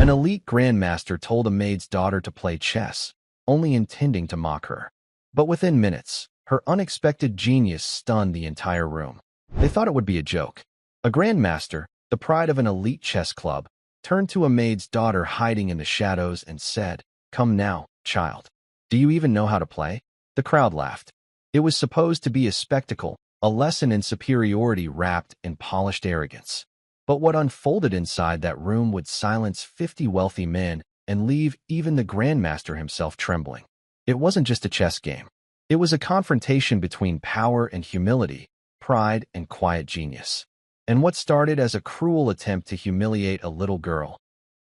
An elite grandmaster told a maid's daughter to play chess, only intending to mock her. But within minutes, her unexpected genius stunned the entire room. They thought it would be a joke. A grandmaster, the pride of an elite chess club, turned to a maid's daughter hiding in the shadows and said, "Come now, child. Do you even know how to play?" The crowd laughed. It was supposed to be a spectacle, a lesson in superiority wrapped in polished arrogance. But what unfolded inside that room would silence 50 wealthy men and leave even the grandmaster himself trembling. It wasn't just a chess game. It was a confrontation between power and humility, pride and quiet genius. And what started as a cruel attempt to humiliate a little girl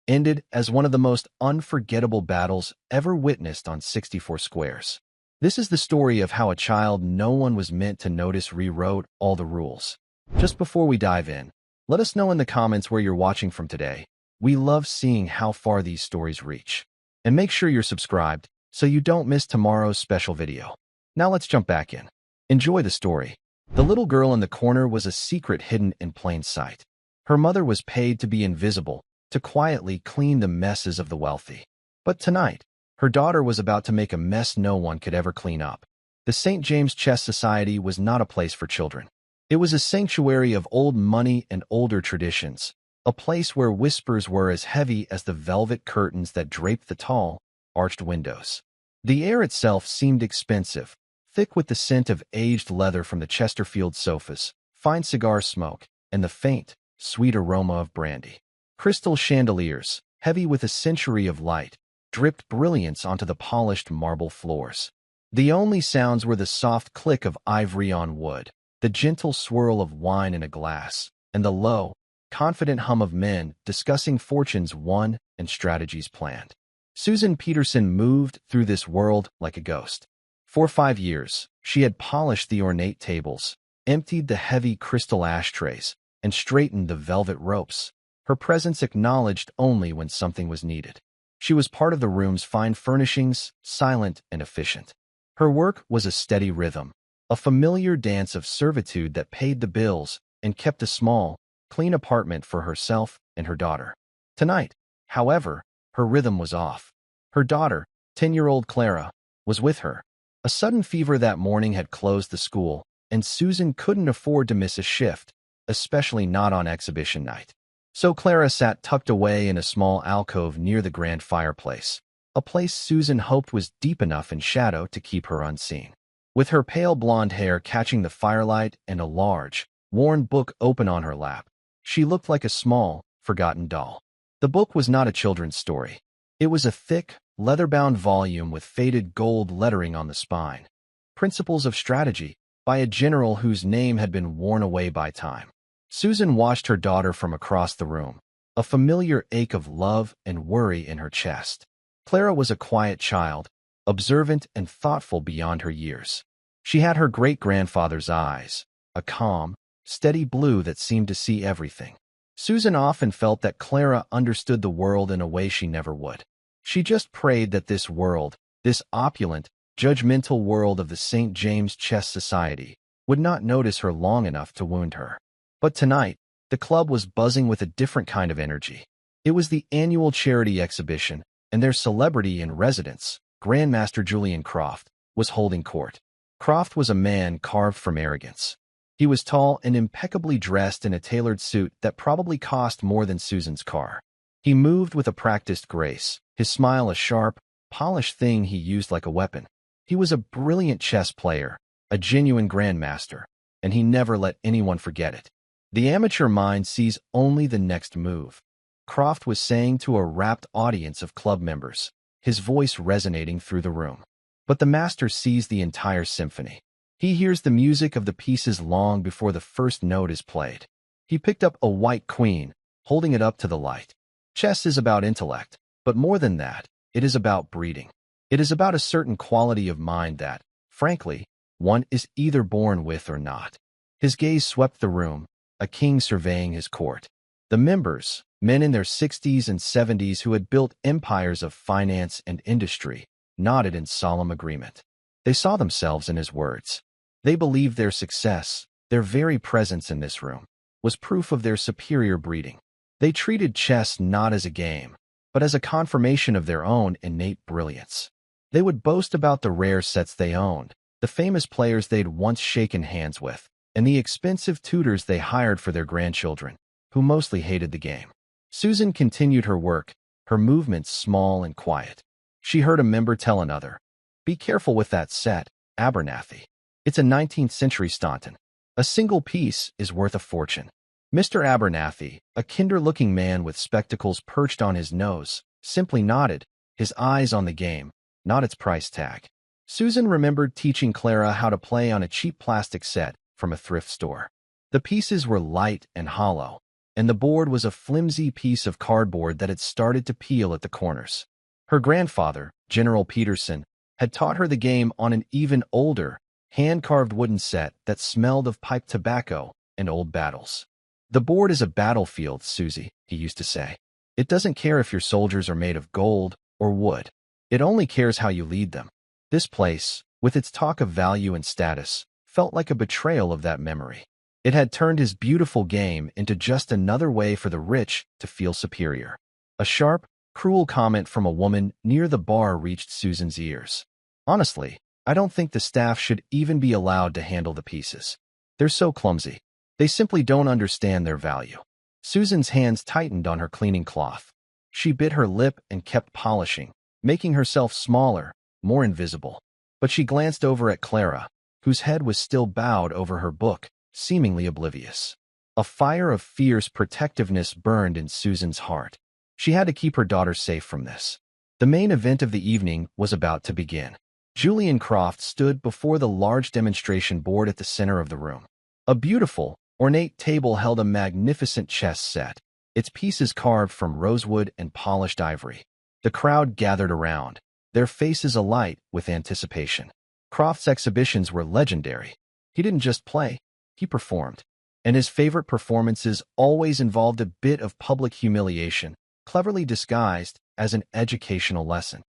ended as one of the most unforgettable battles ever witnessed on 64 Squares. This is the story of how a child no one was meant to notice rewrote all the rules. Just before we dive in, let us know in the comments where you're watching from today. We love seeing how far these stories reach. And make sure you're subscribed so you don't miss tomorrow's special video. Now let's jump back in. Enjoy the story. The little girl in the corner was a secret hidden in plain sight. Her mother was paid to be invisible, to quietly clean the messes of the wealthy. But tonight, her daughter was about to make a mess no one could ever clean up. The St. James Chess Society was not a place for children. It was a sanctuary of old money and older traditions, a place where whispers were as heavy as the velvet curtains that draped the tall, arched windows. The air itself seemed expensive, thick with the scent of aged leather from the Chesterfield sofas, fine cigar smoke, and the faint, sweet aroma of brandy. Crystal chandeliers, heavy with a century of light, dripped brilliance onto the polished marble floors. The only sounds were the soft click of ivory on wood, the gentle swirl of wine in a glass, and the low, confident hum of men discussing fortunes won and strategies planned. Susan Peterson moved through this world like a ghost. For 5 years, she had polished the ornate tables, emptied the heavy crystal ashtrays, and straightened the velvet ropes, her presence acknowledged only when something was needed. She was part of the room's fine furnishings, silent and efficient. Her work was a steady rhythm, a familiar dance of servitude that paid the bills and kept a small, clean apartment for herself and her daughter. Tonight, however, her rhythm was off. Her daughter, 10-year-old Clara, was with her. A sudden fever that morning had closed the school, and Susan couldn't afford to miss a shift, especially not on exhibition night. So Clara sat tucked away in a small alcove near the grand fireplace, a place Susan hoped was deep enough in shadow to keep her unseen. With her pale blonde hair catching the firelight and a large, worn book open on her lap, she looked like a small, forgotten doll. The book was not a children's story. It was a thick, leather-bound volume with faded gold lettering on the spine. Principles of Strategy, by a general whose name had been worn away by time. Susan watched her daughter from across the room, a familiar ache of love and worry in her chest. Clara was a quiet child, observant and thoughtful beyond her years. She had her great-grandfather's eyes, a calm, steady blue that seemed to see everything. Susan often felt that Clara understood the world in a way she never would. She just prayed that this world, this opulent, judgmental world of the St. James Chess Society, would not notice her long enough to wound her. But tonight, the club was buzzing with a different kind of energy. It was the annual charity exhibition, and their celebrity in residence, Grandmaster Julian Croft, was holding court. Croft was a man carved from arrogance. He was tall and impeccably dressed in a tailored suit that probably cost more than Susan's car. He moved with a practiced grace, his smile a sharp, polished thing he used like a weapon. He was a brilliant chess player, a genuine grandmaster, and he never let anyone forget it. The amateur mind sees only the next move. Croft was saying to a rapt audience of club members, his voice resonating through the room. But the master sees the entire symphony. He hears the music of the pieces long before the first note is played. He picked up a white queen, holding it up to the light. Chess is about intellect, but more than that, it is about breeding. It is about a certain quality of mind that, frankly, one is either born with or not. His gaze swept the room, a king surveying his court. The members, men in their 60s and 70s who had built empires of finance and industry, nodded in solemn agreement. They saw themselves in his words. They believed their success, their very presence in this room, was proof of their superior breeding. They treated chess not as a game, but as a confirmation of their own innate brilliance. They would boast about the rare sets they owned, the famous players they'd once shaken hands with, and the expensive tutors they hired for their grandchildren, who mostly hated the game. Susan continued her work, her movements small and quiet. She heard a member tell another, "Be careful with that set, Abernathy. It's a 19th century Staunton. A single piece is worth a fortune." Mr. Abernathy, a kinder-looking man with spectacles perched on his nose, simply nodded, his eyes on the game, not its price tag. Susan remembered teaching Clara how to play on a cheap plastic set from a thrift store. The pieces were light and hollow, and the board was a flimsy piece of cardboard that had started to peel at the corners. Her grandfather, General Peterson, had taught her the game on an even older, hand-carved wooden set that smelled of pipe tobacco and old battles. "The board is a battlefield, Susie," he used to say. "It doesn't care if your soldiers are made of gold or wood. It only cares how you lead them." This place, with its talk of value and status, felt like a betrayal of that memory. It had turned his beautiful game into just another way for the rich to feel superior. A sharp, cruel comment from a woman near the bar reached Susan's ears. "Honestly, I don't think the staff should even be allowed to handle the pieces. They're so clumsy. They simply don't understand their value." Susan's hands tightened on her cleaning cloth. She bit her lip and kept polishing, making herself smaller, more invisible. But she glanced over at Clara, whose head was still bowed over her book, seemingly oblivious. A fire of fierce protectiveness burned in Susan's heart. She had to keep her daughter safe from this. The main event of the evening was about to begin. Julian Croft stood before the large demonstration board at the center of the room. A beautiful, ornate table held a magnificent chess set, its pieces carved from rosewood and polished ivory. The crowd gathered around, their faces alight with anticipation. Croft's exhibitions were legendary. He didn't just play, he performed. And his favorite performances always involved a bit of public humiliation, cleverly disguised as an educational lesson.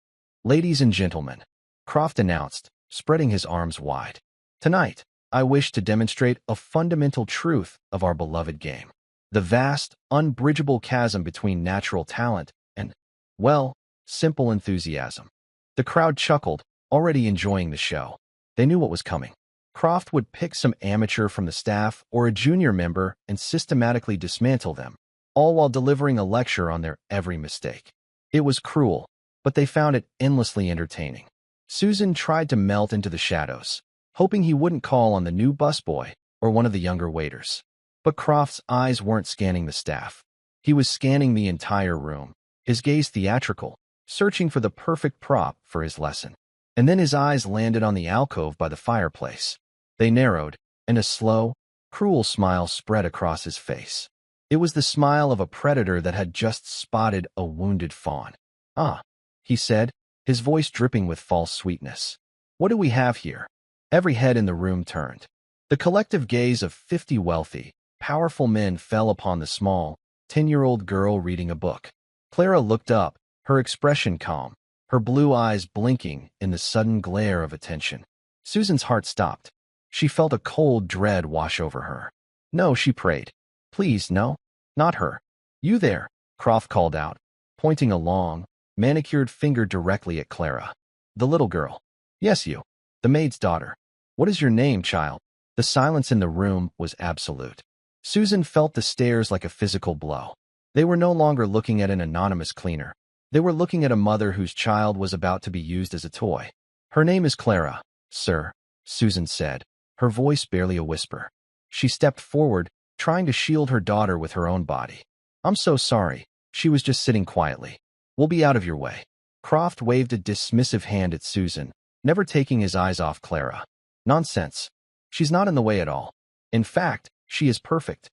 "Ladies and gentlemen," Croft announced, spreading his arms wide, "tonight, I wish to demonstrate a fundamental truth of our beloved game. The vast, unbridgeable chasm between natural talent and, well, simple enthusiasm." The crowd chuckled, already enjoying the show. They knew what was coming. Croft would pick some amateur from the staff or a junior member and systematically dismantle them, all while delivering a lecture on their every mistake. It was cruel, but they found it endlessly entertaining. Susan tried to melt into the shadows, hoping he wouldn't call on the new busboy or one of the younger waiters. But Croft's eyes weren't scanning the staff. He was scanning the entire room, his gaze theatrical, searching for the perfect prop for his lesson. And then his eyes landed on the alcove by the fireplace. They narrowed, and a slow, cruel smile spread across his face. It was the smile of a predator that had just spotted a wounded fawn. "Ah," he said, his voice dripping with false sweetness. "What do we have here?" Every head in the room turned. The collective gaze of 50 wealthy, powerful men fell upon the small, 10-year-old girl reading a book. Clara looked up, her expression calm, her blue eyes blinking in the sudden glare of attention. Susan's heart stopped. She felt a cold dread wash over her. "No," she prayed. "Please, no. Not her." "You there," Croft called out, pointing a long, manicured finger directly at Clara. "The little girl." "Yes, you. The maid's daughter. What is your name, child?" The silence in the room was absolute. Susan felt the stares like a physical blow. They were no longer looking at an anonymous cleaner. They were looking at a mother whose child was about to be used as a toy. "Her name is Clara, sir," Susan said, her voice barely a whisper. She stepped forward, trying to shield her daughter with her own body. "I'm so sorry. She was just sitting quietly. We'll be out of your way." Croft waved a dismissive hand at Susan, never taking his eyes off Clara. "Nonsense. She's not in the way at all. In fact, she is perfect."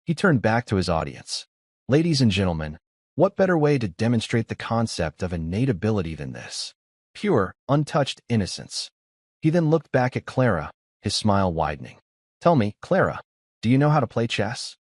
He turned back to his audience. "Ladies and gentlemen, what better way to demonstrate the concept of innate ability than this? Pure, untouched innocence." He then looked back at Clara, his smile widening. "Tell me, Clara, do you know how to play chess?"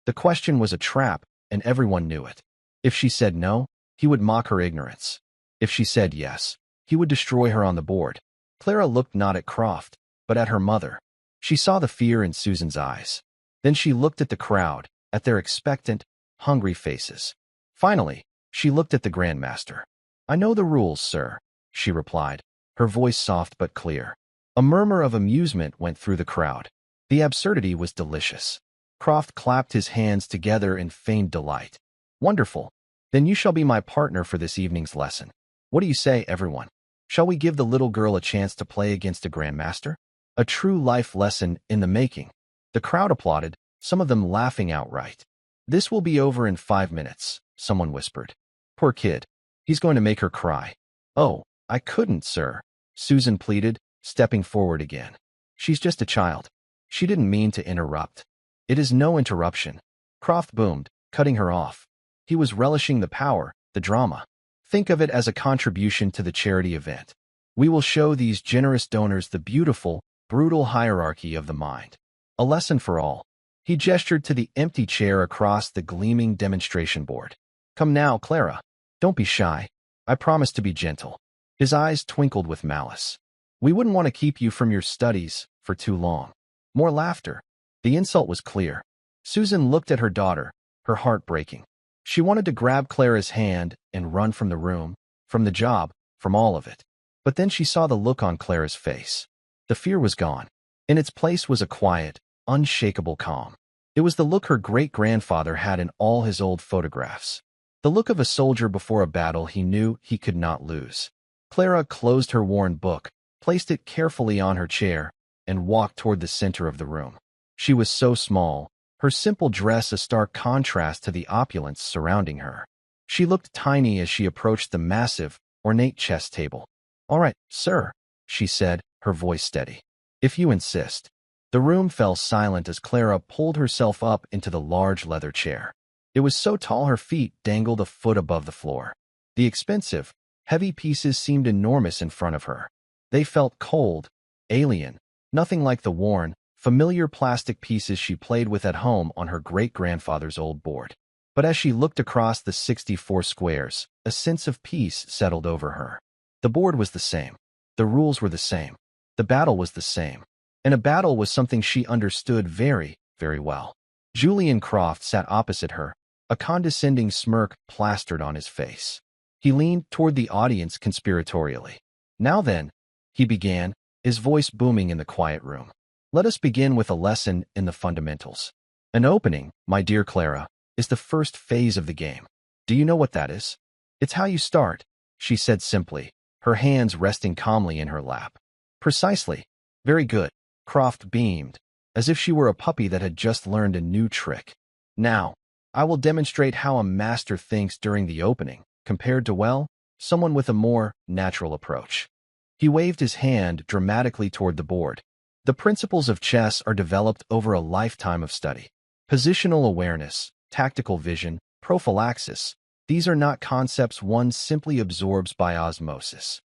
The question was a trap, and everyone knew it. If she said no, he would mock her ignorance. If she said yes, he would destroy her on the board. Clara looked not at Croft, but at her mother. She saw the fear in Susan's eyes. Then she looked at the crowd, at their expectant, hungry faces. Finally, She looked at the Grandmaster. "I know the rules, sir," she replied, her voice soft but clear. A murmur of amusement went through the crowd. The absurdity was delicious. Croft clapped his hands together in feigned delight. "Wonderful. Then you shall be my partner for this evening's lesson. What do you say, everyone? Shall we give the little girl a chance to play against a Grandmaster? A true life lesson in the making." The crowd applauded, some of them laughing outright. "This will be over in 5 minutes," someone whispered. "Poor kid. He's going to make her cry." "Oh, I couldn't, sir," Susan pleaded, stepping forward again. "She's just a child." She didn't mean to interrupt. "It is no interruption," Croft boomed, cutting her off. He was relishing the power, the drama. "Think of it as a contribution to the charity event. We will show these generous donors the beautiful, brutal hierarchy of the mind. A lesson for all." He gestured to the empty chair across the gleaming demonstration board. "Come now, Clara. Don't be shy. I promise to be gentle." His eyes twinkled with malice. "We wouldn't want to keep you from your studies for too long." More laughter. The insult was clear. Susan looked at her daughter, her heart breaking. She wanted to grab Clara's hand and run from the room, from the job, from all of it. But then she saw the look on Clara's face. The fear was gone. In its place was a quiet, unshakable calm. It was the look her great-grandfather had in all his old photographs. The look of a soldier before a battle he knew he could not lose. Clara closed her worn book, placed it carefully on her chair, and walked toward the center of the room. She was so small, her simple dress a stark contrast to the opulence surrounding her. She looked tiny as she approached the massive, ornate chess table. "All right, sir," she said, her voice steady. "If you insist." The room fell silent as Clara pulled herself up into the large leather chair. It was so tall her feet dangled a foot above the floor. The expensive, heavy pieces seemed enormous in front of her. They felt cold, alien, nothing like the worn, familiar plastic pieces she played with at home on her great-grandfather's old board. But as she looked across the 64 squares, a sense of peace settled over her. The board was the same. The rules were the same. The battle was the same. And a battle was something she understood very, very well. Julian Croft sat opposite her, a condescending smirk plastered on his face. He leaned toward the audience conspiratorially. "Now then," he began, his voice booming in the quiet room. "Let us begin with a lesson in the fundamentals. An opening, my dear Clara, is the first phase of the game. Do you know what that is?" "It's how you start," she said simply, her hands resting calmly in her lap. "Precisely. Very good." Croft beamed, as if she were a puppy that had just learned a new trick. "Now, I will demonstrate how a master thinks during the opening, compared to, well, someone with a more natural approach." He waved his hand dramatically toward the board. "The principles of chess are developed over a lifetime of study. Positional awareness, tactical vision, prophylaxis, these are not concepts one simply absorbs by osmosis."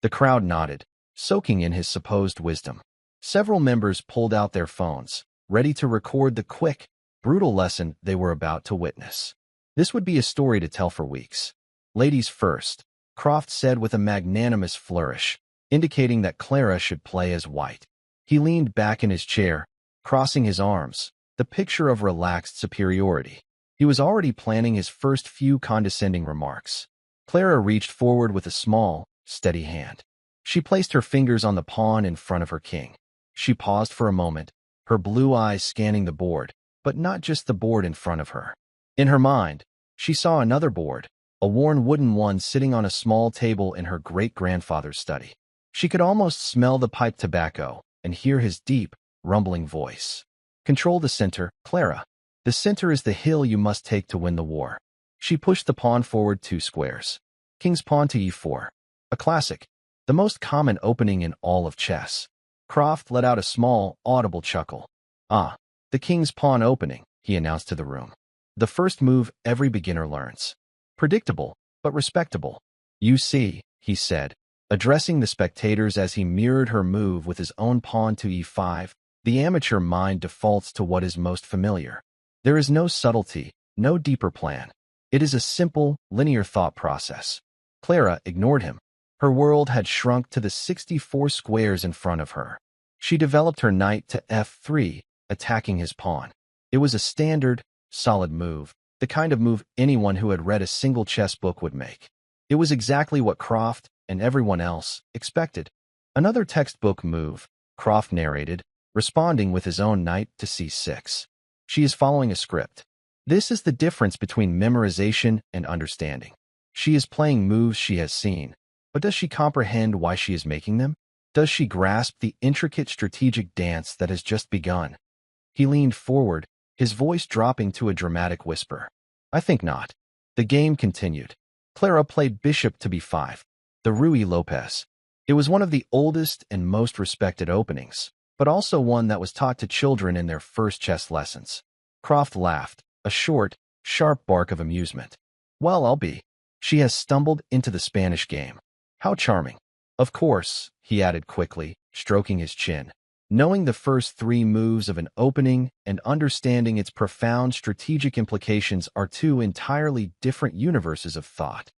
The crowd nodded, soaking in his supposed wisdom. Several members pulled out their phones, ready to record the quick, brutal lesson they were about to witness. This would be a story to tell for weeks. "Ladies first," Croft said with a magnanimous flourish, indicating that Clara should play as white. He leaned back in his chair, crossing his arms, the picture of relaxed superiority. He was already planning his first few condescending remarks. Clara reached forward with a small, steady hand. She placed her fingers on the pawn in front of her king. She paused for a moment, her blue eyes scanning the board, but not just the board in front of her. In her mind, she saw another board, a worn wooden one sitting on a small table in her great-grandfather's study. She could almost smell the pipe tobacco and hear his deep, rumbling voice. "Control the center, Clara. The center is the hill you must take to win the war." She pushed the pawn forward 2 squares. King's pawn to e4. A classic, the most common opening in all of chess. Croft let out a small, audible chuckle. "Ah, the king's pawn opening," he announced to the room. "The first move every beginner learns. Predictable, but respectable. You see," he said, addressing the spectators as he mirrored her move with his own pawn to e5, "the amateur mind defaults to what is most familiar. There is no subtlety, no deeper plan. It is a simple, linear thought process." Clara ignored him. Her world had shrunk to the 64 squares in front of her. She developed her knight to f3, attacking his pawn. It was a standard, solid move, the kind of move anyone who had read a single chess book would make. It was exactly what Croft, and everyone else, expected. Another textbook move, Croft narrated, responding with his own knight to c6. She is following a script. This is the difference between memorization and understanding. She is playing moves she has seen, but does she comprehend why she is making them? Does she grasp the intricate strategic dance that has just begun? He leaned forward, his voice dropping to a dramatic whisper. I think not. The game continued. Clara played bishop to b5, the Ruy Lopez. It was one of the oldest and most respected openings, but also one that was taught to children in their first chess lessons. Croft laughed, a short, sharp bark of amusement. Well, I'll be. She has stumbled into the Spanish game. How charming. Of course, he added quickly, stroking his chin. Knowing the first three moves of an opening and understanding its profound strategic implications are two entirely different universes of thought.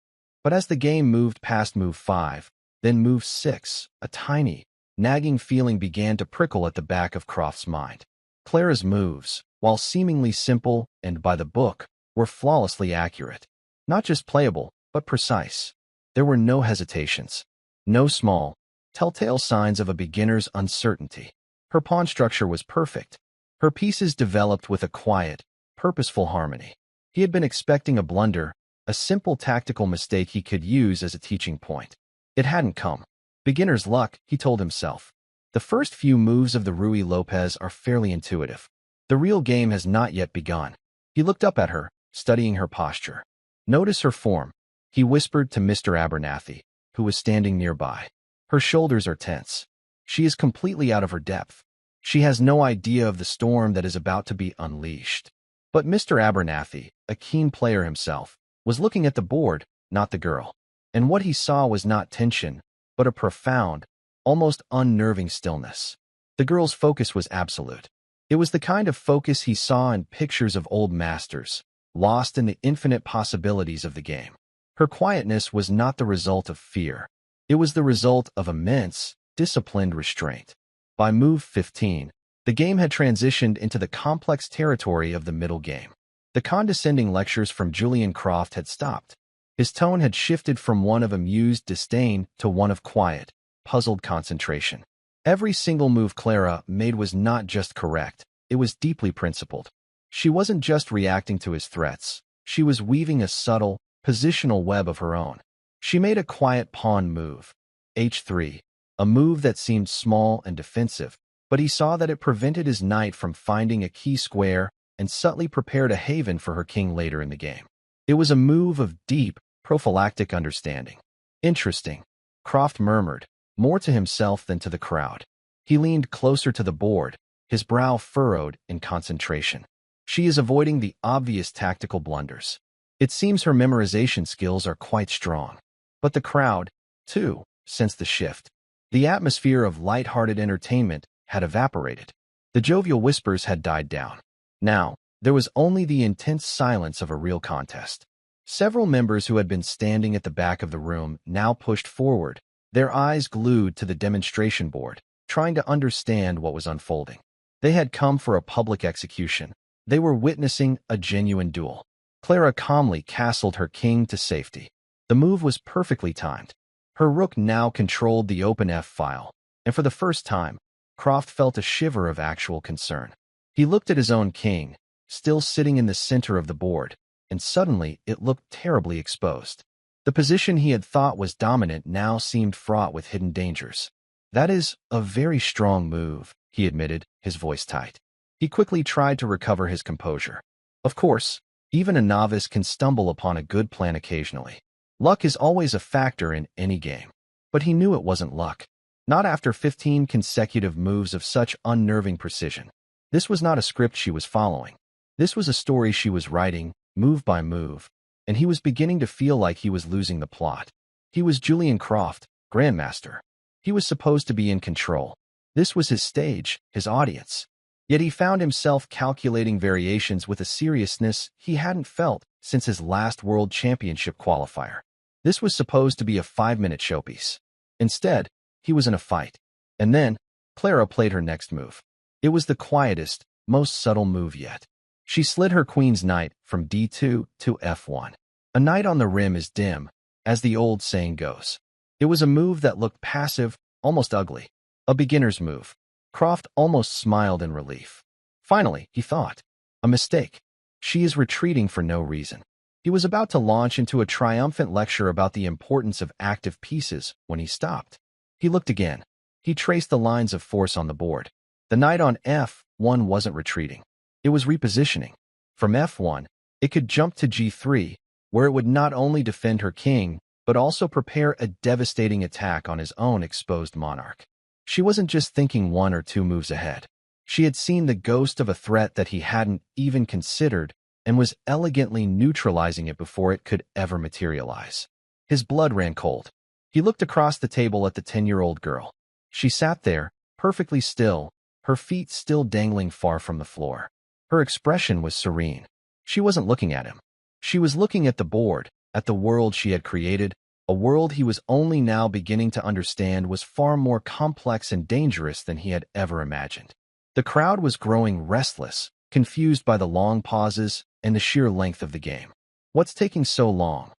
But as the game moved past move 5, then move 6, a tiny, nagging feeling began to prickle at the back of Croft's mind. Clara's moves, while seemingly simple and by the book, were flawlessly accurate. Not just playable, but precise. There were no hesitations. No small, telltale signs of a beginner's uncertainty. Her pawn structure was perfect. Her pieces developed with a quiet, purposeful harmony. He had been expecting a blunder, a simple tactical mistake he could use as a teaching point. It hadn't come. Beginner's luck, he told himself. The first few moves of the Ruy Lopez are fairly intuitive. The real game has not yet begun. He looked up at her, studying her posture. Notice her form, he whispered to Mr. Abernathy, who was standing nearby. Her shoulders are tense. She is completely out of her depth. She has no idea of the storm that is about to be unleashed. But Mr. Abernathy, a keen player himself, was looking at the board, not the girl. And what he saw was not tension, but a profound, almost unnerving stillness. The girl's focus was absolute. It was the kind of focus he saw in pictures of old masters, lost in the infinite possibilities of the game. Her quietness was not the result of fear. It was the result of immense, disciplined restraint. By move 15, the game had transitioned into the complex territory of the middle game. The condescending lectures from Julian Croft had stopped. His tone had shifted from one of amused disdain to one of quiet, puzzled concentration. Every single move Clara made was not just correct, it was deeply principled. She wasn't just reacting to his threats, she was weaving a subtle, positional web of her own. She made a quiet pawn move, h3, a move that seemed small and defensive, but he saw that it prevented his knight from finding a key square and subtly prepared a haven for her king later in the game. It was a move of deep, prophylactic understanding. Interesting, Croft murmured, more to himself than to the crowd. He leaned closer to the board, his brow furrowed in concentration. She is avoiding the obvious tactical blunders. It seems her memorization skills are quite strong. But the crowd, too, sensed the shift. The atmosphere of light-hearted entertainment had evaporated. The jovial whispers had died down. Now, there was only the intense silence of a real contest. Several members who had been standing at the back of the room now pushed forward, their eyes glued to the demonstration board, trying to understand what was unfolding. They had come for a public execution. They were witnessing a genuine duel. Clara calmly castled her king to safety. The move was perfectly timed. Her rook now controlled the open f-file, and for the first time, Croft felt a shiver of actual concern. He looked at his own king, still sitting in the center of the board, and suddenly it looked terribly exposed. The position he had thought was dominant now seemed fraught with hidden dangers. That is a very strong move, he admitted, his voice tight. He quickly tried to recover his composure. Of course, even a novice can stumble upon a good plan occasionally. Luck is always a factor in any game. But he knew it wasn't luck. Not after 15 consecutive moves of such unnerving precision. This was not a script she was following. This was a story she was writing, move by move, and he was beginning to feel like he was losing the plot. He was Julian Croft, Grandmaster. He was supposed to be in control. This was his stage, his audience. Yet he found himself calculating variations with a seriousness he hadn't felt since his last World Championship qualifier. This was supposed to be a 5-minute showpiece. Instead, he was in a fight. And then, Clara played her next move. It was the quietest, most subtle move yet. She slid her queen's knight from d2 to f1. A knight on the rim is dim, as the old saying goes. It was a move that looked passive, almost ugly. A beginner's move. Croft almost smiled in relief. Finally, he thought. A mistake. She is retreating for no reason. He was about to launch into a triumphant lecture about the importance of active pieces when he stopped. He looked again. He traced the lines of force on the board. The knight on f1 wasn't retreating. It was repositioning. From f1, it could jump to g3, where it would not only defend her king, but also prepare a devastating attack on his own exposed monarch. She wasn't just thinking one or two moves ahead. She had seen the ghost of a threat that he hadn't even considered and was elegantly neutralizing it before it could ever materialize. His blood ran cold. He looked across the table at the 10-year-old girl. She sat there, perfectly still, her feet still dangling far from the floor. Her expression was serene. She wasn't looking at him. She was looking at the board, at the world she had created, a world he was only now beginning to understand was far more complex and dangerous than he had ever imagined. The crowd was growing restless, confused by the long pauses and the sheer length of the game. "What's taking so long?"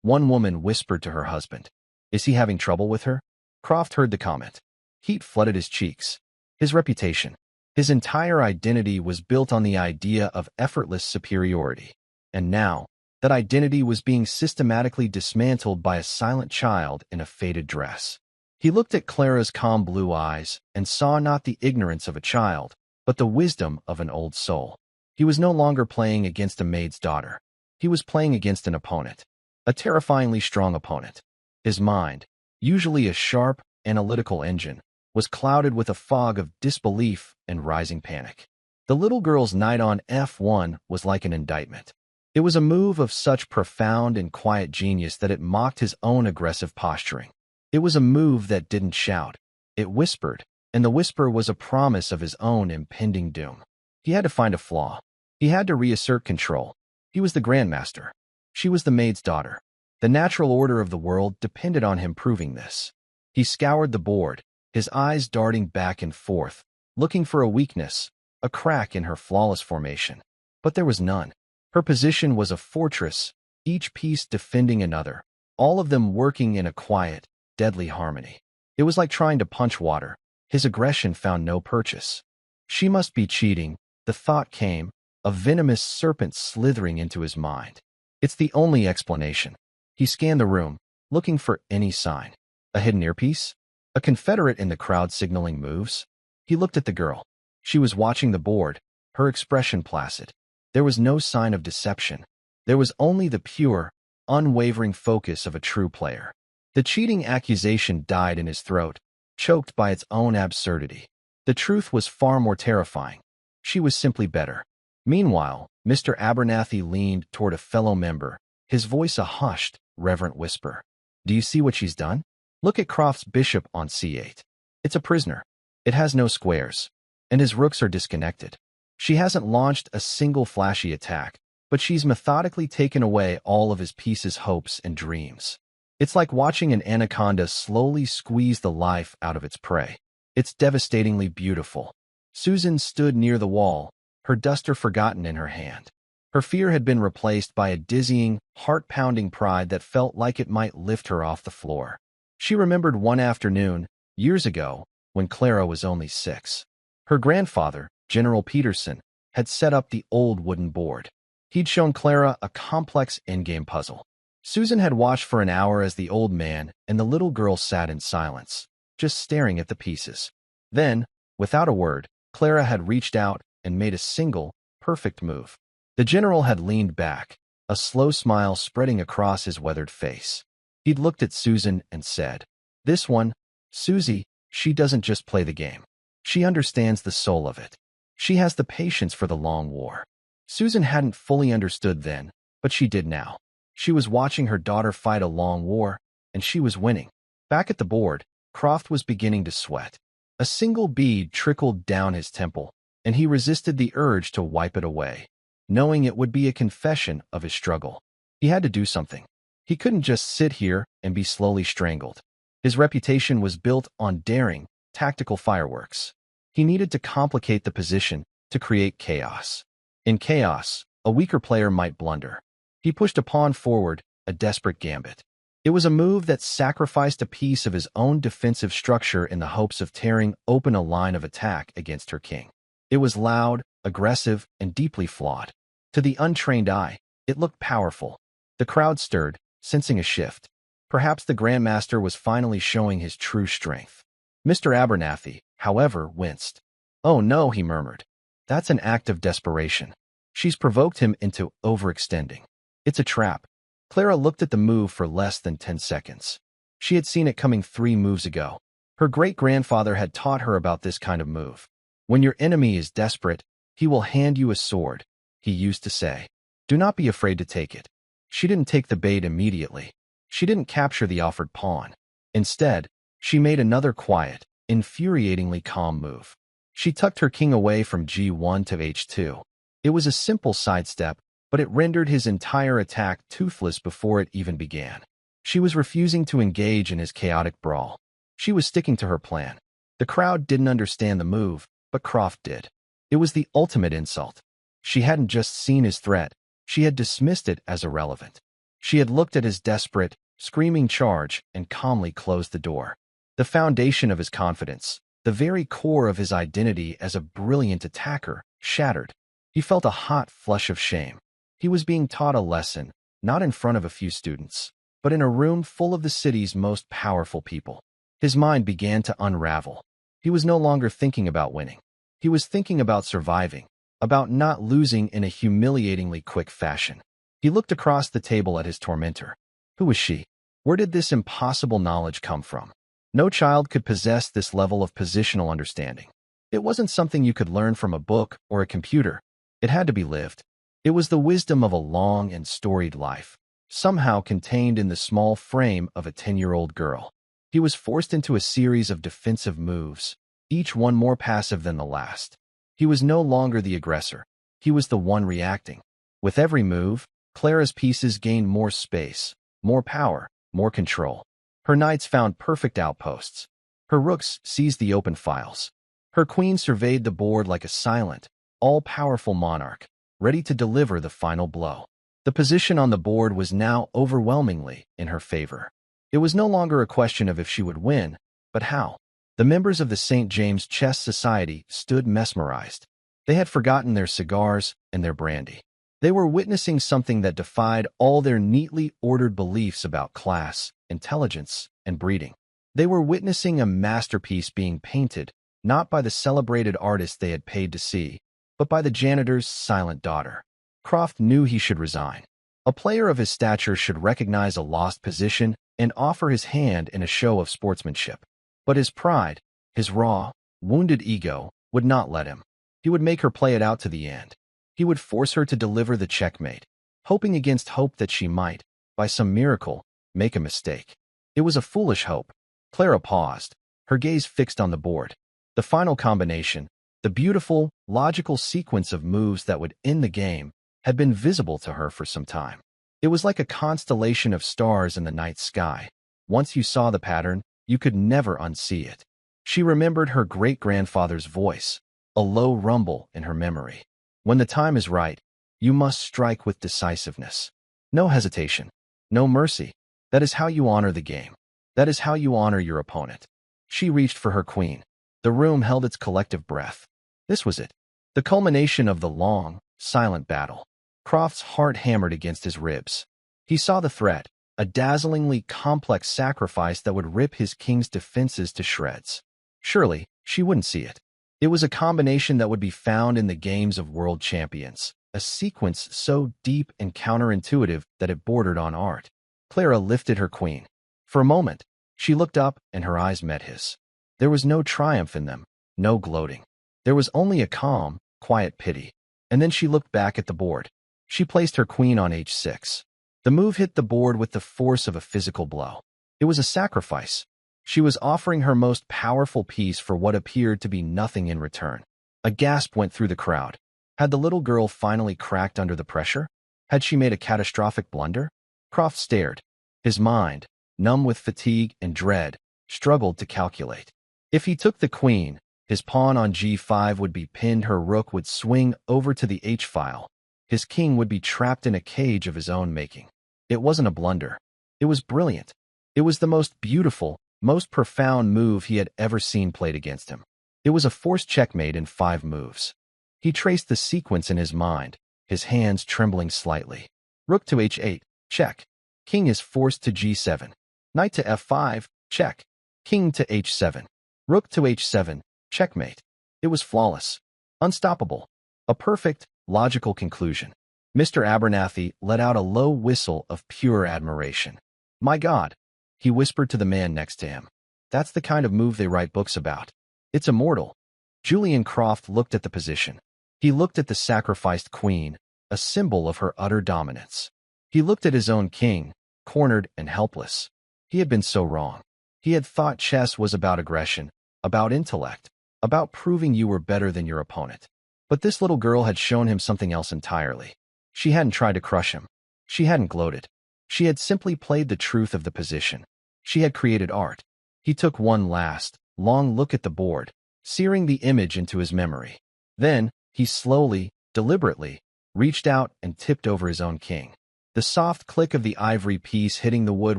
One woman whispered to her husband. "Is he having trouble with her?" Croft heard the comment. Heat flooded his cheeks. His reputation, his entire identity was built on the idea of effortless superiority. And now, that identity was being systematically dismantled by a silent child in a faded dress. He looked at Clara's calm blue eyes and saw not the ignorance of a child, but the wisdom of an old soul. He was no longer playing against a maid's daughter. He was playing against an opponent, a terrifyingly strong opponent. His mind, usually a sharp, analytical engine, was clouded with a fog of disbelief and rising panic. The little girl's knight on f1 was like an indictment. It was a move of such profound and quiet genius that it mocked his own aggressive posturing. It was a move that didn't shout. It whispered, and the whisper was a promise of his own impending doom. He had to find a flaw. He had to reassert control. He was the Grandmaster. She was the maid's daughter. The natural order of the world depended on him proving this. He scoured the board, his eyes darting back and forth, looking for a weakness, a crack in her flawless formation. But there was none. Her position was a fortress, each piece defending another, all of them working in a quiet, deadly harmony. It was like trying to punch water. His aggression found no purchase. She must be cheating, the thought came, a venomous serpent slithering into his mind. It's the only explanation. He scanned the room, looking for any sign. A hidden earpiece? A Confederate in the crowd signaling moves? He looked at the girl. She was watching the board, her expression placid. There was no sign of deception. There was only the pure, unwavering focus of a true player. The cheating accusation died in his throat, choked by its own absurdity. The truth was far more terrifying. She was simply better. Meanwhile, Mr. Abernathy leaned toward a fellow member, his voice a hushed, reverent whisper. "Do you see what she's done? Look at Croft's bishop on c8. It's a prisoner. It has no squares. And his rooks are disconnected. She hasn't launched a single flashy attack, but she's methodically taken away all of his pieces' hopes and dreams. It's like watching an anaconda slowly squeeze the life out of its prey. It's devastatingly beautiful." Susan stood near the wall, her duster forgotten in her hand. Her fear had been replaced by a dizzying, heart-pounding pride that felt like it might lift her off the floor. She remembered one afternoon, years ago, when Clara was only 6. Her grandfather, General Peterson, had set up the old wooden board. He'd shown Clara a complex endgame puzzle. Susan had watched for an hour as the old man and the little girl sat in silence, just staring at the pieces. Then, without a word, Clara had reached out and made a single, perfect move. The general had leaned back, a slow smile spreading across his weathered face. He'd looked at Susan and said, "This one, Susie, she doesn't just play the game. She understands the soul of it. She has the patience for the long war." Susan hadn't fully understood then, but she did now. She was watching her daughter fight a long war, and she was winning. Back at the board, Croft was beginning to sweat. A single bead trickled down his temple, and he resisted the urge to wipe it away, knowing it would be a confession of his struggle. He had to do something. He couldn't just sit here and be slowly strangled. His reputation was built on daring, tactical fireworks. He needed to complicate the position to create chaos. In chaos, a weaker player might blunder. He pushed a pawn forward, a desperate gambit. It was a move that sacrificed a piece of his own defensive structure in the hopes of tearing open a line of attack against her king. It was loud, aggressive, and deeply flawed. To the untrained eye, it looked powerful. The crowd stirred, sensing a shift. Perhaps the Grandmaster was finally showing his true strength. Mr. Abernathy, however, winced. "Oh no," he murmured. "That's an act of desperation. She's provoked him into overextending. It's a trap." Clara looked at the move for less than 10 seconds. She had seen it coming 3 moves ago. Her great-grandfather had taught her about this kind of move. "When your enemy is desperate, he will hand you a sword," he used to say. "Do not be afraid to take it." She didn't take the bait immediately. She didn't capture the offered pawn. Instead, she made another quiet, infuriatingly calm move. She tucked her king away from G1 to H2. It was a simple sidestep, but it rendered his entire attack toothless before it even began. She was refusing to engage in his chaotic brawl. She was sticking to her plan. The crowd didn't understand the move, but Croft did. It was the ultimate insult. She hadn't just seen his threat, she had dismissed it as irrelevant. She had looked at his desperate, screaming charge and calmly closed the door. The foundation of his confidence, the very core of his identity as a brilliant attacker, shattered. He felt a hot flush of shame. He was being taught a lesson, not in front of a few students, but in a room full of the city's most powerful people. His mind began to unravel. He was no longer thinking about winning. He was thinking about surviving, about not losing in a humiliatingly quick fashion. He looked across the table at his tormentor. Who was she? Where did this impossible knowledge come from? No child could possess this level of positional understanding. It wasn't something you could learn from a book or a computer. It had to be lived. It was the wisdom of a long and storied life, somehow contained in the small frame of a 10-year-old girl. He was forced into a series of defensive moves, each one more passive than the last. He was no longer the aggressor. He was the one reacting. With every move, Clara's pieces gained more space, more power, more control. Her knights found perfect outposts. Her rooks seized the open files. Her queen surveyed the board like a silent, all-powerful monarch, ready to deliver the final blow. The position on the board was now overwhelmingly in her favor. It was no longer a question of if she would win, but how. The members of the St. James Chess Society stood mesmerized. They had forgotten their cigars and their brandy. They were witnessing something that defied all their neatly ordered beliefs about class, intelligence, and breeding. They were witnessing a masterpiece being painted, not by the celebrated artist they had paid to see, but by the janitor's silent daughter. Croft knew he should resign. A player of his stature should recognize a lost position and offer his hand in a show of sportsmanship. But his pride, his raw, wounded ego, would not let him. He would make her play it out to the end. He would force her to deliver the checkmate, hoping against hope that she might, by some miracle, make a mistake. It was a foolish hope. Clara paused, her gaze fixed on the board. The final combination, the beautiful, logical sequence of moves that would end the game, had been visible to her for some time. It was like a constellation of stars in the night sky. Once you saw the pattern, you could never unsee it. She remembered her great-grandfather's voice, a low rumble in her memory. When the time is right, you must strike with decisiveness. No hesitation, no mercy. That is how you honor the game. That is how you honor your opponent. She reached for her queen. The room held its collective breath. This was it. The culmination of the long, silent battle. Croft's heart hammered against his ribs. He saw the threat, a dazzlingly complex sacrifice that would rip his king's defenses to shreds. Surely, she wouldn't see it. It was a combination that would be found in the games of world champions, a sequence so deep and counterintuitive that it bordered on art. Clara lifted her queen. For a moment, she looked up and her eyes met his. There was no triumph in them, no gloating. There was only a calm, quiet pity. And then she looked back at the board. She placed her queen on H6. The move hit the board with the force of a physical blow. It was a sacrifice. She was offering her most powerful piece for what appeared to be nothing in return. A gasp went through the crowd. Had the little girl finally cracked under the pressure? Had she made a catastrophic blunder? Croft stared. His mind, numb with fatigue and dread, struggled to calculate. If he took the queen, His pawn on g5 would be pinned, her rook would swing over to the h-file. His king would be trapped in a cage of his own making. It wasn't a blunder. It was brilliant. It was the most beautiful, most profound move he had ever seen played against him. It was a forced checkmate in 5 moves. He traced the sequence in his mind, his hands trembling slightly. Rook to h8, check. King is forced to g7. Knight to f5, check. King to h7. Rook to h7, checkmate. It was flawless. Unstoppable. A perfect, logical conclusion. Mr. Abernathy let out a low whistle of pure admiration. My God, he whispered to the man next to him. That's the kind of move they write books about. It's immortal. Julian Croft looked at the position. He looked at the sacrificed queen, a symbol of her utter dominance. He looked at his own king, cornered and helpless. He had been so wrong. He had thought chess was about aggression, about intellect, about proving you were better than your opponent. But this little girl had shown him something else entirely. She hadn't tried to crush him. She hadn't gloated. She had simply played the truth of the position. She had created art. He took one last, long look at the board, searing the image into his memory. Then, he slowly, deliberately, reached out and tipped over his own king. The soft click of the ivory piece hitting the wood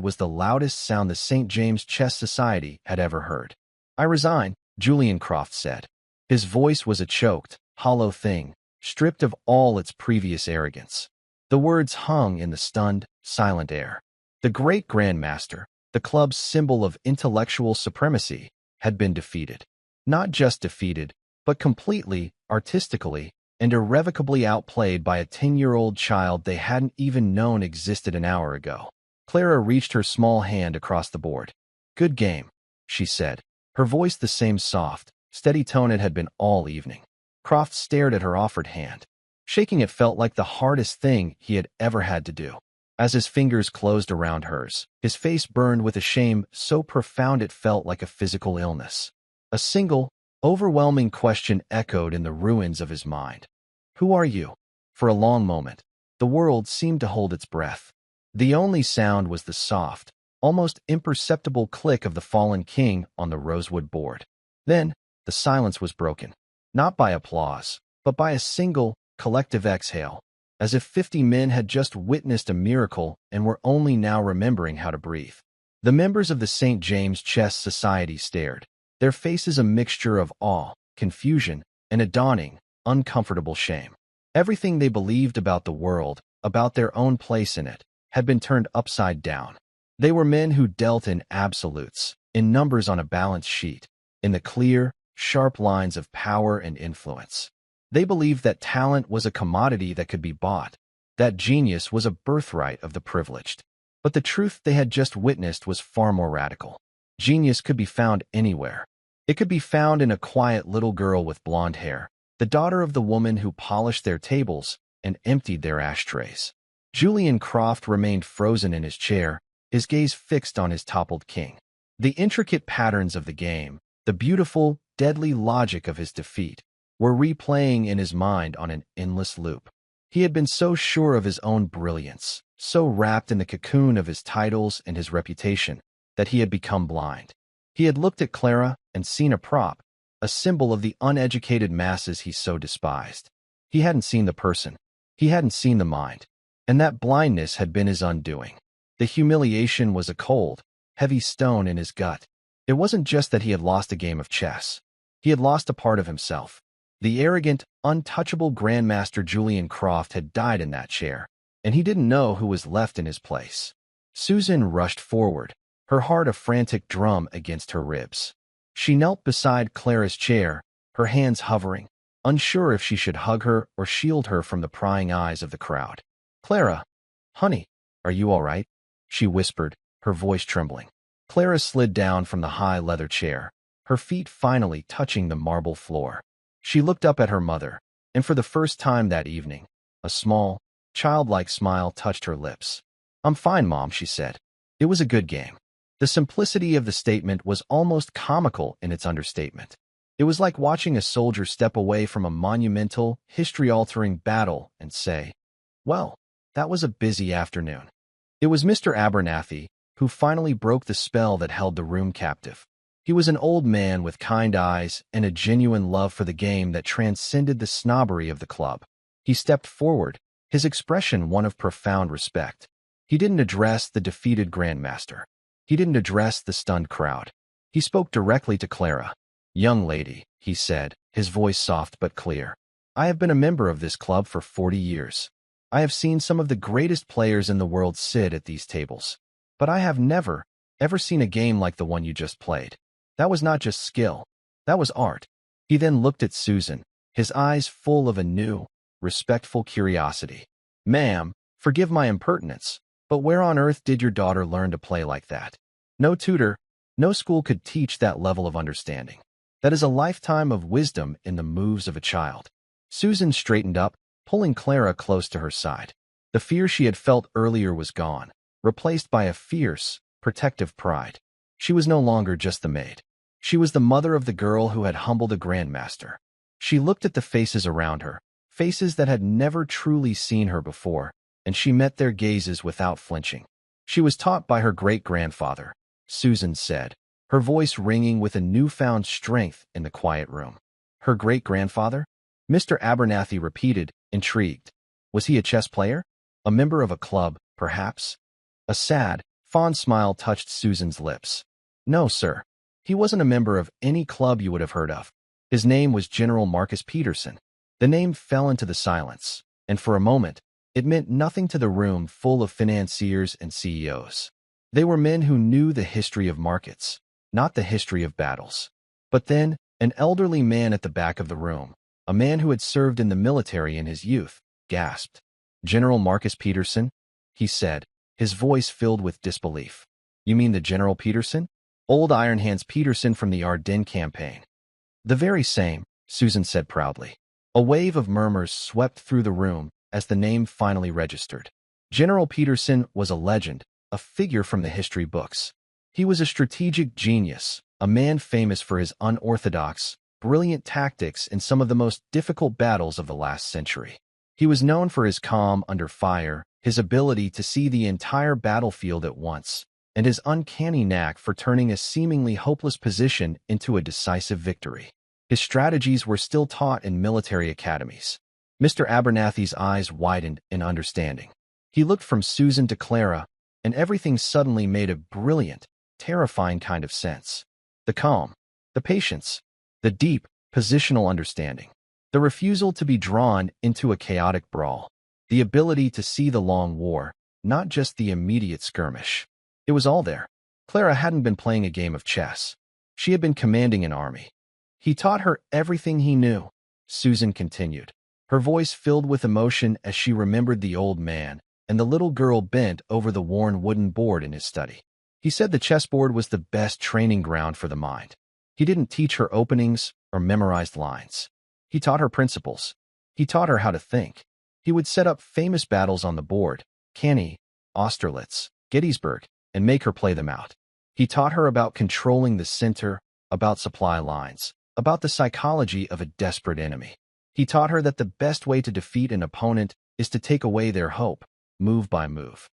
was the loudest sound the St. James Chess Society had ever heard. I resign, Julian Croft said. His voice was a choked, hollow thing, stripped of all its previous arrogance. The words hung in the stunned, silent air. The great Grandmaster, the club's symbol of intellectual supremacy, had been defeated. Not just defeated, but completely, artistically, and irrevocably outplayed by a 10-year-old child they hadn't even known existed an hour ago. Clara reached her small hand across the board. Good game, she said, her voice the same soft, steady tone it had been all evening. Croft stared at her offered hand. Shaking it felt like the hardest thing he had ever had to do. As his fingers closed around hers, his face burned with a shame so profound it felt like a physical illness. A single, overwhelming question echoed in the ruins of his mind. Who are you? For a long moment, the world seemed to hold its breath. The only sound was the soft, almost imperceptible click of the fallen king on the rosewood board. Then, the silence was broken, not by applause, but by a single, collective exhale, as if 50 men had just witnessed a miracle and were only now remembering how to breathe. The members of the St. James Chess Society stared, their faces a mixture of awe, confusion, and a dawning, uncomfortable shame. Everything they believed about the world, about their own place in it, had been turned upside down. They were men who dealt in absolutes, in numbers on a balance sheet, in the clear, sharp lines of power and influence. They believed that talent was a commodity that could be bought, that genius was a birthright of the privileged. But the truth they had just witnessed was far more radical. Genius could be found anywhere. It could be found in a quiet little girl with blonde hair, the daughter of the woman who polished their tables and emptied their ashtrays. Julian Croft remained frozen in his chair, his gaze fixed on his toppled king. The intricate patterns of the game, the beautiful, deadly logic of his defeat, were replaying in his mind on an endless loop. He had been so sure of his own brilliance, so wrapped in the cocoon of his titles and his reputation, that he had become blind. He had looked at Clara and seen a prop, a symbol of the uneducated masses he so despised. He hadn't seen the person. He hadn't seen the mind. And that blindness had been his undoing. The humiliation was a cold, heavy stone in his gut. It wasn't just that he had lost a game of chess. He had lost a part of himself. The arrogant, untouchable Grandmaster Julian Croft had died in that chair, and he didn't know who was left in his place. Susan rushed forward, her heart a frantic drum against her ribs. She knelt beside Clara's chair, her hands hovering, unsure if she should hug her or shield her from the prying eyes of the crowd. "Clara, honey, are you all right?" she whispered, her voice trembling. Clara slid down from the high leather chair, her feet finally touching the marble floor. She looked up at her mother, and for the first time that evening, a small, childlike smile touched her lips. "I'm fine, Mom," she said. It was a good game. The simplicity of the statement was almost comical in its understatement. It was like watching a soldier step away from a monumental, history-altering battle and say, "Well, that was a busy afternoon." It was Mr. Abernathy who finally broke the spell that held the room captive. He was an old man with kind eyes and a genuine love for the game that transcended the snobbery of the club. He stepped forward, his expression one of profound respect. He didn't address the defeated Grandmaster. He didn't address the stunned crowd. He spoke directly to Clara. "Young lady," he said, his voice soft but clear. "I have been a member of this club for 40 years. I have seen some of the greatest players in the world sit at these tables. But I have never, ever seen a game like the one you just played. That was not just skill. That was art." He then looked at Susan, his eyes full of a new, respectful curiosity. "Ma'am, forgive my impertinence, but where on earth did your daughter learn to play like that? No tutor, no school could teach that level of understanding. That is a lifetime of wisdom in the moves of a child." Susan straightened up, pulling Clara close to her side. The fear she had felt earlier was gone, replaced by a fierce, protective pride. She was no longer just the maid. She was the mother of the girl who had humbled a Grandmaster. She looked at the faces around her, faces that had never truly seen her before, and she met their gazes without flinching. She was taught by her great-grandfather, Susan said, her voice ringing with a newfound strength in the quiet room. Her great-grandfather? Mr. Abernathy repeated, intrigued. Was he a chess player? A member of a club, perhaps? A sad, fond smile touched Susan's lips. "No, sir. He wasn't a member of any club you would have heard of. His name was General Marcus Peterson." The name fell into the silence, and for a moment, it meant nothing to the room full of financiers and CEOs. They were men who knew the history of markets, not the history of battles. But then, an elderly man at the back of the room, a man who had served in the military in his youth, gasped. "General Marcus Peterson?" he said, his voice filled with disbelief. "You mean the General Peterson? Old Iron Hands Peterson from the Ardennes campaign." "The very same," Susan said proudly. A wave of murmurs swept through the room as the name finally registered. General Peterson was a legend, a figure from the history books. He was a strategic genius, a man famous for his unorthodox, brilliant tactics in some of the most difficult battles of the last century. He was known for his calm under fire, his ability to see the entire battlefield at once, and his uncanny knack for turning a seemingly hopeless position into a decisive victory. His strategies were still taught in military academies. Mr. Abernathy's eyes widened in understanding. He looked from Susan to Clara, and everything suddenly made a brilliant, terrifying kind of sense. The calm, the patience, the deep, positional understanding, the refusal to be drawn into a chaotic brawl, the ability to see the long war, not just the immediate skirmish. It was all there. Clara hadn't been playing a game of chess. She had been commanding an army. He taught her everything he knew, Susan continued, her voice filled with emotion as she remembered the old man and the little girl bent over the worn wooden board in his study. He said the chessboard was the best training ground for the mind. He didn't teach her openings or memorized lines. He taught her principles. He taught her how to think. He would set up famous battles on the board, Cannae, Austerlitz, Gettysburg, and make her play them out. He taught her about controlling the center, about supply lines, about the psychology of a desperate enemy. He taught her that the best way to defeat an opponent is to take away their hope, move by move.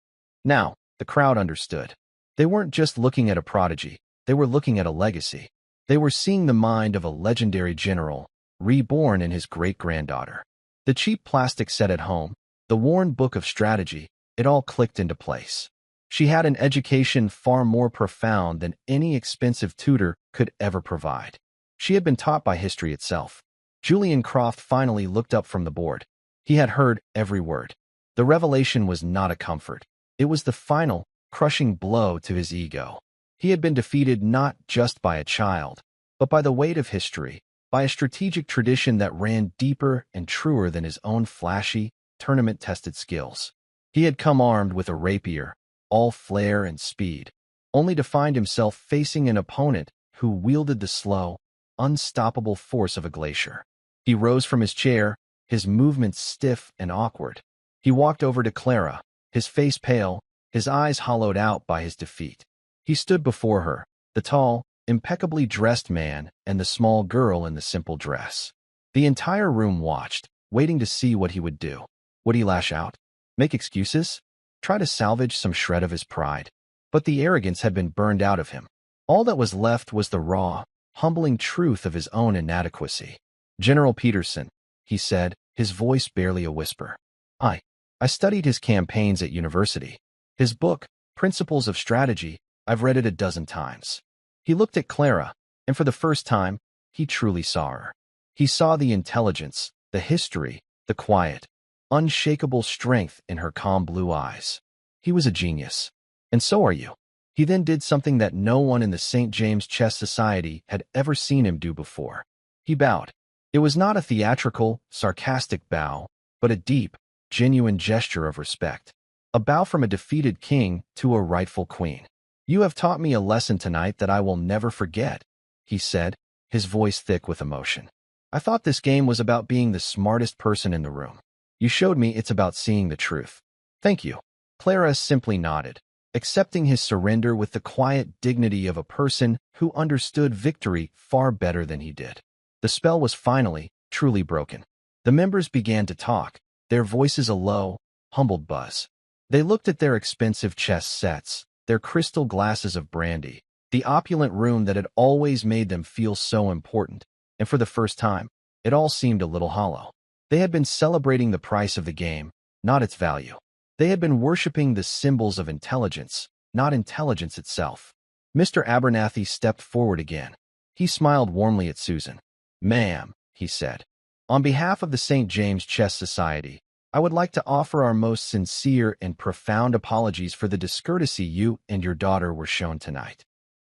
Now, the crowd understood. They weren't just looking at a prodigy, they were looking at a legacy. They were seeing the mind of a legendary general, reborn in his great-granddaughter. The cheap plastic set at home, the worn book of strategy, it all clicked into place. She had an education far more profound than any expensive tutor could ever provide. She had been taught by history itself. Julian Croft finally looked up from the board. He had heard every word. The revelation was not a comfort. It was the final, crushing blow to his ego. He had been defeated not just by a child, but by the weight of history, by a strategic tradition that ran deeper and truer than his own flashy, tournament-tested skills. He had come armed with a rapier, all flair and speed, only to find himself facing an opponent who wielded the slow, unstoppable force of a glacier. He rose from his chair, his movements stiff and awkward. He walked over to Clara, his face pale, his eyes hollowed out by his defeat. He stood before her, the tall, impeccably dressed man and the small girl in the simple dress. The entire room watched, waiting to see what he would do. Would he lash out? Make excuses? Try to salvage some shred of his pride? But the arrogance had been burned out of him. All that was left was the raw, humbling truth of his own inadequacy. General Peterson, he said, his voice barely a whisper. I, I studied his campaigns at university. His book, Principles of Strategy, I've read it a dozen times. He looked at Clara, and for the first time, he truly saw her. He saw the intelligence, the history, the quiet, unshakable strength in her calm blue eyes. He was a genius. And so are you. He then did something that no one in the St. James Chess Society had ever seen him do before. He bowed. It was not a theatrical, sarcastic bow, but a deep, genuine gesture of respect. A bow from a defeated king to a rightful queen. You have taught me a lesson tonight that I will never forget, he said, his voice thick with emotion. I thought this game was about being the smartest person in the room. You showed me it's about seeing the truth. Thank you. Clara simply nodded, accepting his surrender with the quiet dignity of a person who understood victory far better than he did. The spell was finally, truly broken. The members began to talk, their voices a low, humbled buzz. They looked at their expensive chess sets, their crystal glasses of brandy, the opulent room that had always made them feel so important, and for the first time, it all seemed a little hollow. They had been celebrating the price of the game, not its value. They had been worshipping the symbols of intelligence, not intelligence itself. Mr. Abernathy stepped forward again. He smiled warmly at Susan. Ma'am, he said, on behalf of the St. James Chess Society, I would like to offer our most sincere and profound apologies for the discourtesy you and your daughter were shown tonight.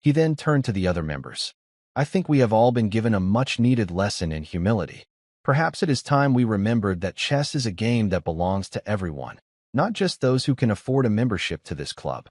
He then turned to the other members. I think we have all been given a much-needed lesson in humility. Perhaps it is time we remembered that chess is a game that belongs to everyone, not just those who can afford a membership to this club.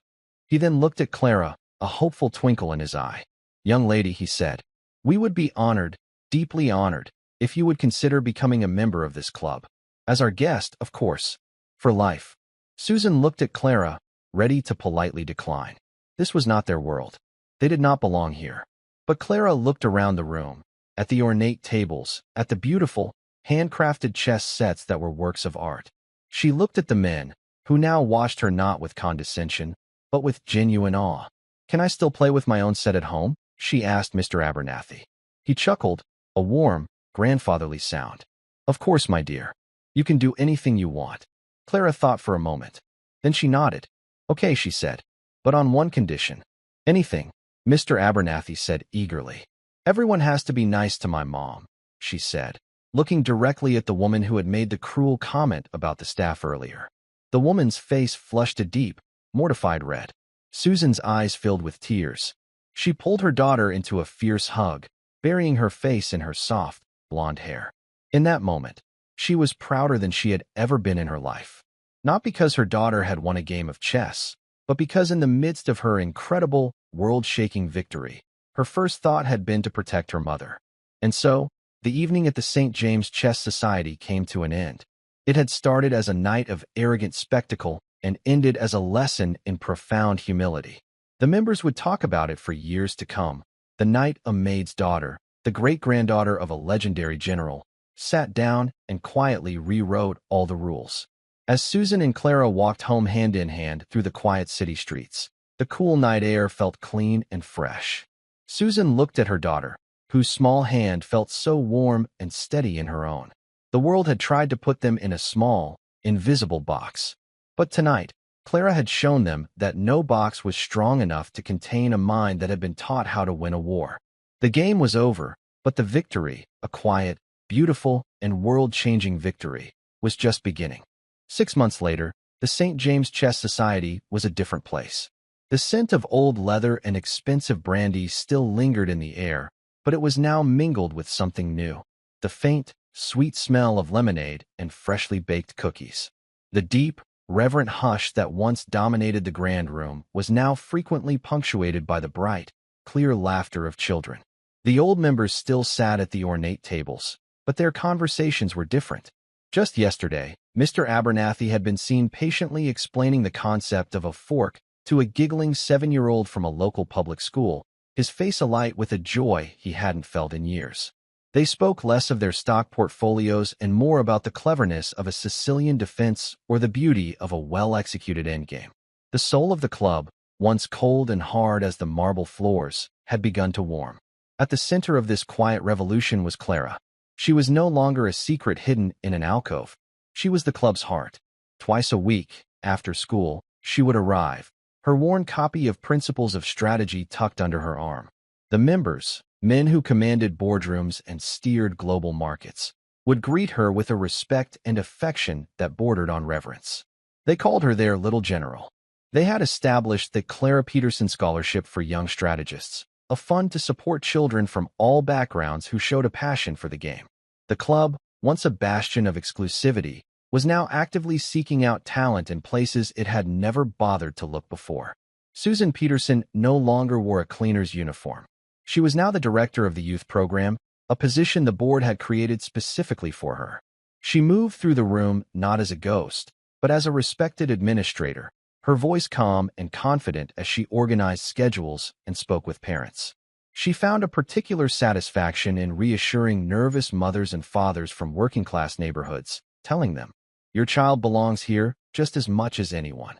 He then looked at Clara, a hopeful twinkle in his eye. Young lady, he said, we would be honored, deeply honored, if you would consider becoming a member of this club. As our guest, of course, for life. Susan looked at Clara, ready to politely decline. This was not their world. They did not belong here. But Clara looked around the room, at the ornate tables, at the beautiful, handcrafted chess sets that were works of art. She looked at the men, who now watched her not with condescension, but with genuine awe. Can I still play with my own set at home? She asked Mr. Abernathy. He chuckled, a warm, grandfatherly sound. Of course, my dear. You can do anything you want. Clara thought for a moment. Then she nodded. Okay, she said. But on one condition. Anything, Mr. Abernathy said eagerly. Everyone has to be nice to my mom, she said, looking directly at the woman who had made the cruel comment about the staff earlier. The woman's face flushed a deep, mortified red. Susan's eyes filled with tears. She pulled her daughter into a fierce hug, burying her face in her soft, blonde hair. In that moment, she was prouder than she had ever been in her life. Not because her daughter had won a game of chess, but because in the midst of her incredible, world-shaking victory, her first thought had been to protect her mother. And so, the evening at the St. James Chess Society came to an end. It had started as a night of arrogant spectacle and ended as a lesson in profound humility. The members would talk about it for years to come. The night a Maid's daughter, the great-granddaughter of a legendary general, sat down and quietly rewrote all the rules. As Susan and Clara walked home hand in hand through the quiet city streets, the cool night air felt clean and fresh. Susan looked at her daughter, whose small hand felt so warm and steady in her own. The world had tried to put them in a small, invisible box. But tonight, Clara had shown them that no box was strong enough to contain a mind that had been taught how to win a war. The game was over, but the victory, a quiet, beautiful, and world-changing victory, was just beginning. 6 months later, the St. James Chess Society was a different place. The scent of old leather and expensive brandy still lingered in the air, but it was now mingled with something new. The faint, sweet smell of lemonade and freshly baked cookies. The deep, reverent hush that once dominated the grand room was now frequently punctuated by the bright, clear laughter of children. The old members still sat at the ornate tables, but their conversations were different. Just yesterday, Mr. Abernathy had been seen patiently explaining the concept of a fork to a giggling 7-year-old from a local public school, his face alight with a joy he hadn't felt in years. They spoke less of their stock portfolios and more about the cleverness of a Sicilian defense or the beauty of a well-executed endgame. The soul of the club, once cold and hard as the marble floors, had begun to warm. At the center of this quiet revolution was Clara. She was no longer a secret hidden in an alcove. She was the club's heart. Twice a week, after school, she would arrive, her worn copy of Principles of Strategy tucked under her arm. The members, men who commanded boardrooms and steered global markets, would greet her with a respect and affection that bordered on reverence. They called her their little general. They had established the Clara Peterson Scholarship for Young Strategists, a fund to support children from all backgrounds who showed a passion for the game. The club, once a bastion of exclusivity, was now actively seeking out talent in places it had never bothered to look before. Susan Peterson no longer wore a cleaner's uniform. She was now the director of the youth program, a position the board had created specifically for her. She moved through the room not as a ghost, but as a respected administrator, her voice calm and confident as she organized schedules and spoke with parents. She found a particular satisfaction in reassuring nervous mothers and fathers from working-class neighborhoods, telling them, "Your child belongs here just as much as anyone."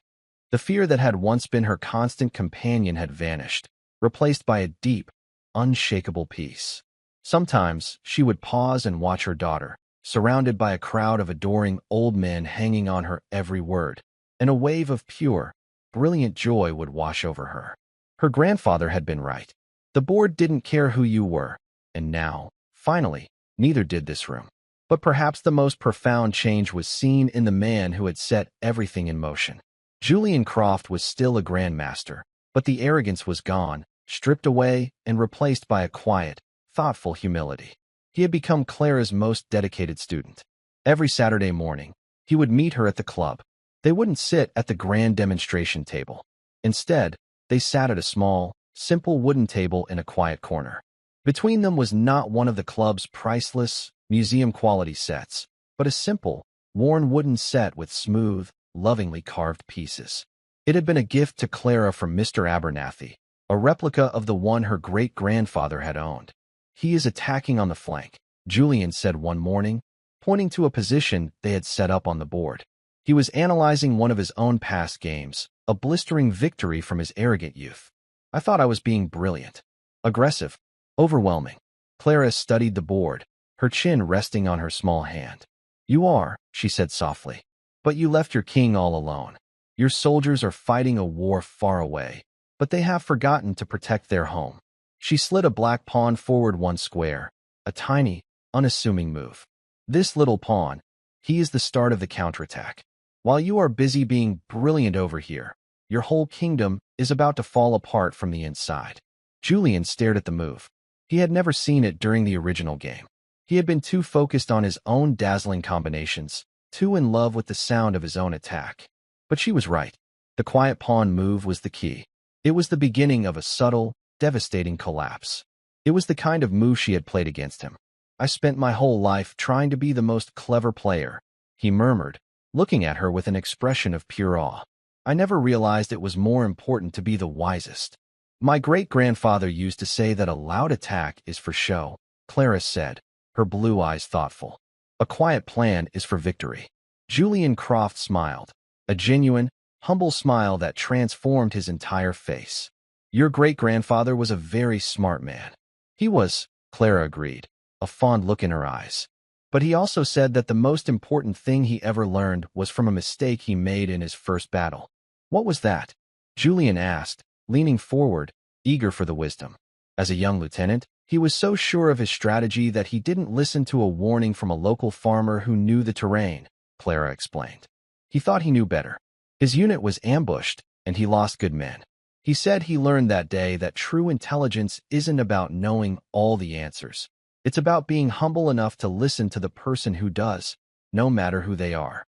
The fear that had once been her constant companion had vanished, replaced by a deep, unshakable peace. Sometimes she would pause and watch her daughter, surrounded by a crowd of adoring old men hanging on her every word, and a wave of pure, brilliant joy would wash over her. Her grandfather had been right. The board didn't care who you were, and now, finally, neither did this room. But perhaps the most profound change was seen in the man who had set everything in motion. Julian Croft was still a Grandmaster, but the arrogance was gone, stripped away and replaced by a quiet, thoughtful humility. He had become Clara's most dedicated student. Every Saturday morning, he would meet her at the club. They wouldn't sit at the grand demonstration table. Instead, they sat at a small, simple wooden table in a quiet corner. Between them was not one of the club's priceless, museum-quality sets, but a simple, worn wooden set with smooth, lovingly carved pieces. It had been a gift to Clara from Mr. Abernathy, a replica of the one her great-grandfather had owned. "He is attacking on the flank," Julian said one morning, pointing to a position they had set up on the board. He was analyzing one of his own past games, a blistering victory from his arrogant youth. "I thought I was being brilliant. Aggressive. Overwhelming." Clara studied the board, her chin resting on her small hand. "You are," she said softly. "But you left your king all alone. Your soldiers are fighting a war far away, but they have forgotten to protect their home." She slid a black pawn forward one square, a tiny, unassuming move. "This little pawn, he is the start of the counterattack. While you are busy being brilliant over here, your whole kingdom is about to fall apart from the inside." Julian stared at the move. He had never seen it during the original game. He had been too focused on his own dazzling combinations, too in love with the sound of his own attack. But she was right. The quiet pawn move was the key. It was the beginning of a subtle, devastating collapse. It was the kind of move she had played against him. "I spent my whole life trying to be the most clever player," he murmured, looking at her with an expression of pure awe. "I never realized it was more important to be the wisest." "My great-grandfather used to say that a loud attack is for show," Clara said, her blue eyes thoughtful. "A quiet plan is for victory." Julian Croft smiled, a genuine, humble smile that transformed his entire face. "Your great-grandfather was a very smart man." "He was," Clara agreed, a fond look in her eyes. "But he also said that the most important thing he ever learned was from a mistake he made in his first battle." "What was that?" Julian asked, leaning forward, eager for the wisdom. As a young lieutenant, he was so sure of his strategy that he didn't listen to a warning from a local farmer who knew the terrain, Clara explained. He thought he knew better. His unit was ambushed, and he lost good men. He said he learned that day that true intelligence isn't about knowing all the answers. It's about being humble enough to listen to the person who does, no matter who they are.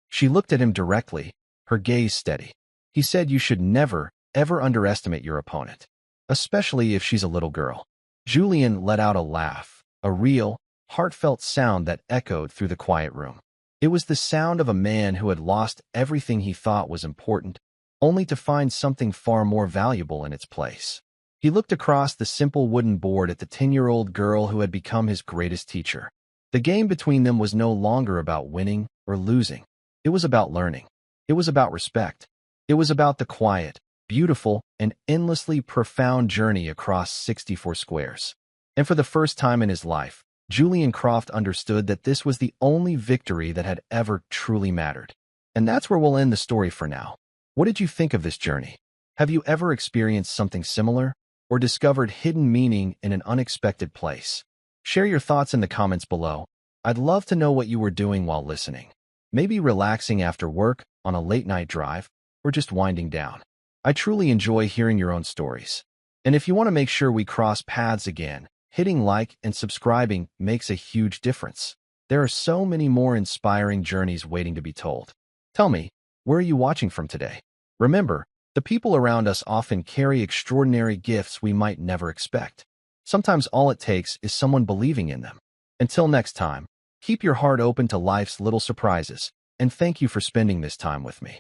She looked at him directly, her gaze steady. He said you should never, ever underestimate your opponent, especially if she's a little girl. Julian let out a laugh, a real, heartfelt sound that echoed through the quiet room. It was the sound of a man who had lost everything he thought was important, only to find something far more valuable in its place. He looked across the simple wooden board at the 10-year-old girl who had become his greatest teacher. The game between them was no longer about winning or losing. It was about learning. It was about respect. It was about the quiet, beautiful, and endlessly profound journey across 64 squares. And for the first time in his life, Julian Croft understood that this was the only victory that had ever truly mattered. And that's where we'll end the story for now. What did you think of this journey? Have you ever experienced something similar, or discovered hidden meaning in an unexpected place? Share your thoughts in the comments below. I'd love to know what you were doing while listening. Maybe relaxing after work, on a late-night drive, or just winding down. I truly enjoy hearing your own stories. And if you want to make sure we cross paths again, hitting like and subscribing makes a huge difference. There are so many more inspiring journeys waiting to be told. Tell me, where are you watching from today? Remember, the people around us often carry extraordinary gifts we might never expect. Sometimes all it takes is someone believing in them. Until next time, keep your heart open to life's little surprises, and thank you for spending this time with me.